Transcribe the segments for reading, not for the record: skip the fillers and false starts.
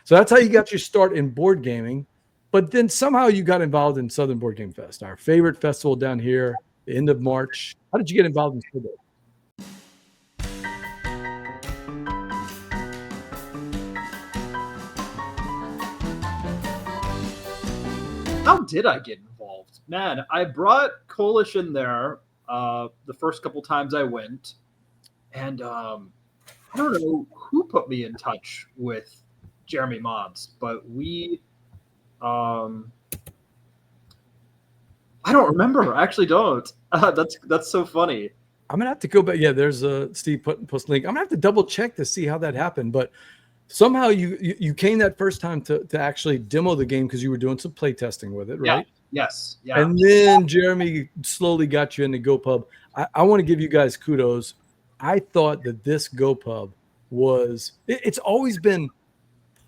So that's how you got your start in board gaming. But then somehow you got involved in Southern Board Game Fest, our favorite festival down here, the end of March. How did you get involved in Snowboard? How did I get involved? Man, I brought Coalition there the first couple times I went. And I don't know who put me in touch with Jeremy Mons, but we I don't remember. I actually don't. That's so funny. I'm gonna have to go back. Yeah, there's a Steve post link. I'm gonna have to double check to see how that happened. But somehow you came that first time to actually demo the game because you were doing some play testing with it, right? Yeah. Yes. Yeah. And then Jeremy slowly got you into GeauxPub. I want to give you guys kudos. I thought that this GeauxPub it's always been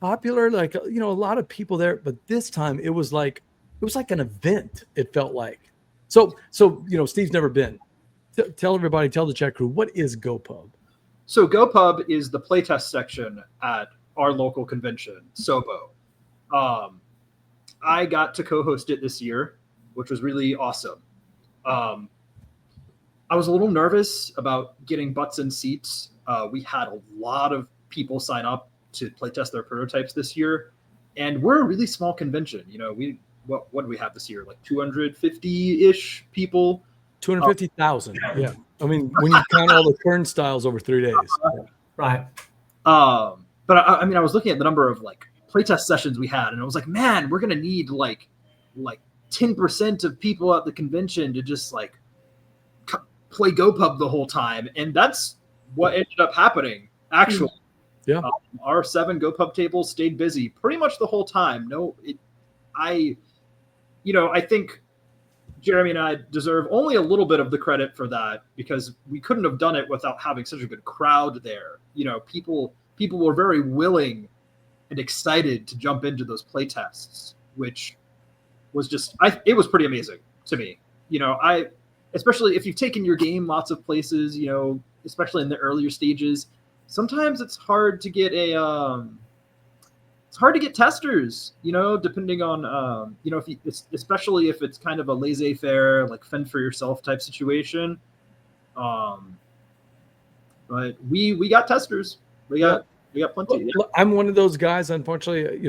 popular, like, a lot of people there, but this time it was like an event. It felt like. So Steve's never been. Tell everybody, tell the chat crew, what is GeauxPub? So GeauxPub is the playtest section at our local convention, Sobo. I got to co-host it this year, which was really awesome. I was a little nervous about getting butts in seats. We had a lot of people sign up to playtest their prototypes this year, and we're a really small convention. What do we have this year? Like 250-ish people. 250,000. Yeah. I mean, when you count all the turnstiles over 3 days. Right. But I mean, I was looking at the number of like playtest sessions we had, and I was like, man, we're gonna need like 10% of people at the convention to just like play GeauxPub the whole time, and that's what ended up happening. Actually, yeah, our 7 GeauxPub tables stayed busy pretty much the whole time. I think Jeremy and I deserve only a little bit of the credit for that because we couldn't have done it without having such a good crowd there. People were very willing and excited to jump into those play tests, which was it was pretty amazing to me. Especially if you've taken your game lots of places, especially in the earlier stages, sometimes it's hard to get testers, depending on, especially if it's kind of a laissez-faire, like fend for yourself type situation. But we got testers. We got plenty. Well, I'm one of those guys, unfortunately.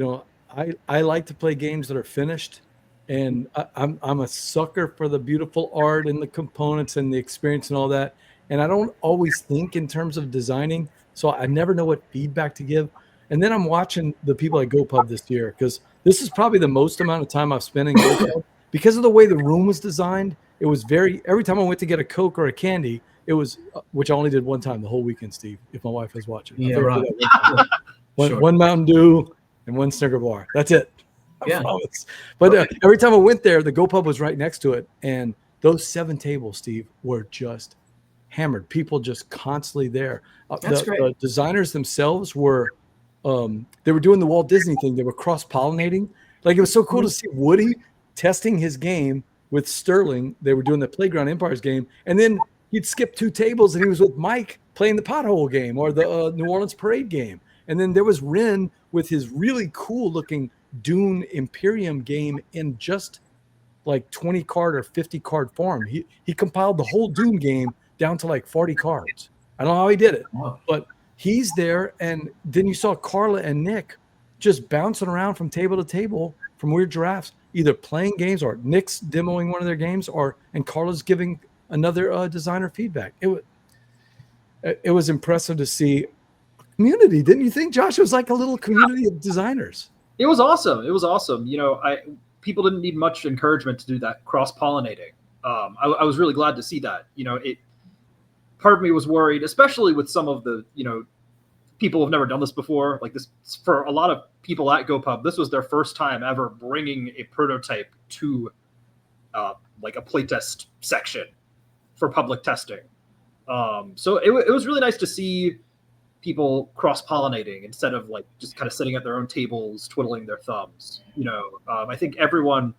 I like to play games that are finished, and I'm a sucker for the beautiful art and the components and the experience and all that. And I don't always think in terms of designing, so I never know what feedback to give. And then I'm watching the people at GeauxPub this year because this is probably the most amount of time I've spent in GeauxPub because of the way the room was designed. It was every time I went to get a Coke or a candy, it was, which I only did one time the whole weekend, Steve, if my wife was watching. Yeah, right. One Mountain Dew and one Snicker bar. That's it. Yeah. But every time I went there, the GeauxPub was right next to it. And those 7 tables, Steve, were just hammered. People just constantly there. That's great. The designers themselves were, they were doing the Walt Disney thing. They were cross-pollinating. Like, it was so cool to see Woody testing his game with Sterling. They were doing the Playground Empires game. And then he'd skip 2 tables and he was with Mike playing the Pothole game or the New Orleans Parade game. And then there was Ren with his really cool looking Dune Imperium game in just like 20 card or 50 card form. He compiled the whole Dune game down to like 40 cards. I don't know how he did it, but he's there. And then you saw Carla and Nick just bouncing around from table to table from Weird Giraffes, either playing games or Nick's demoing one of their games and Carla's giving another designer feedback. It was impressive to see community. Didn't you think, Josh? It was like a little community of designers. It was awesome. It was awesome. People didn't need much encouragement to do that cross-pollinating. I was really glad to see that. Part of me was worried, especially with some of the, people who've never done this before. Like this, for a lot of people at GeauxPub, this was their first time ever bringing a prototype to like a playtest section for public testing. So it was really nice to see people cross-pollinating instead of like just kind of sitting at their own tables, twiddling their thumbs. I think everyone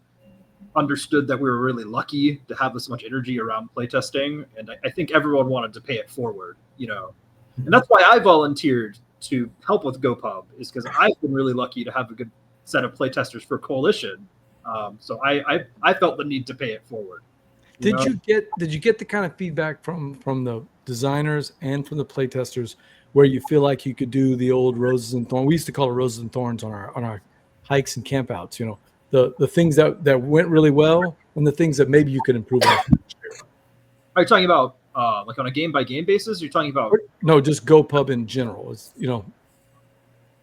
understood that we were really lucky to have this much energy around playtesting, and I think everyone wanted to pay it forward. And that's why I volunteered to help with GeauxPub is because I've been really lucky to have a good set of playtesters for Coalition. So I felt the need to pay it forward. Did you get the kind of feedback from the designers and from the playtesters where you feel like you could do the old roses and thorns? We used to call it roses and thorns on our hikes and campouts. You know, the things that went really well and the things that maybe you could improve on. Are you talking about like on a game by game basis? You're talking about no, just GeauxPub in general. It's, you know.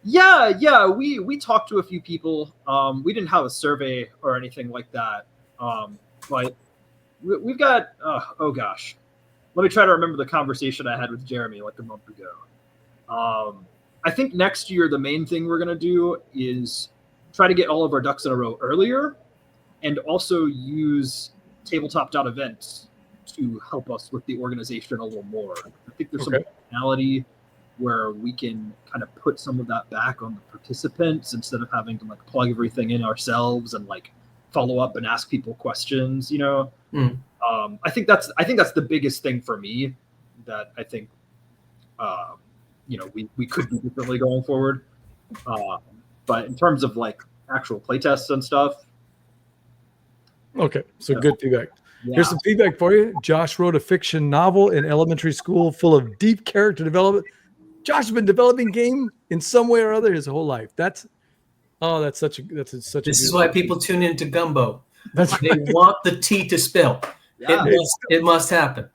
Yeah. We talked to a few people. We didn't have a survey or anything like that. But we've got oh gosh, let me try to remember the conversation I had with Jeremy like a month ago. I think next year the main thing we're gonna do is try to get all of our ducks in a row earlier, and also use tabletop.events to help us with the organization a little more. I think there's some functionality where we can kind of put some of that back on the participants instead of having to like plug everything in ourselves and like follow up and ask people questions, you know. I think that's the biggest thing for me that I think you know, we could do differently going forward. But in terms of like actual playtests and stuff. Okay, so good feedback. Yeah. Here's some feedback for you. Josh wrote a fiction novel in elementary school full of deep character development. Josh has been developing game in some way or other his whole life. This is why people tune into Gumbo. They want the tea to spill. Yeah. It must happen.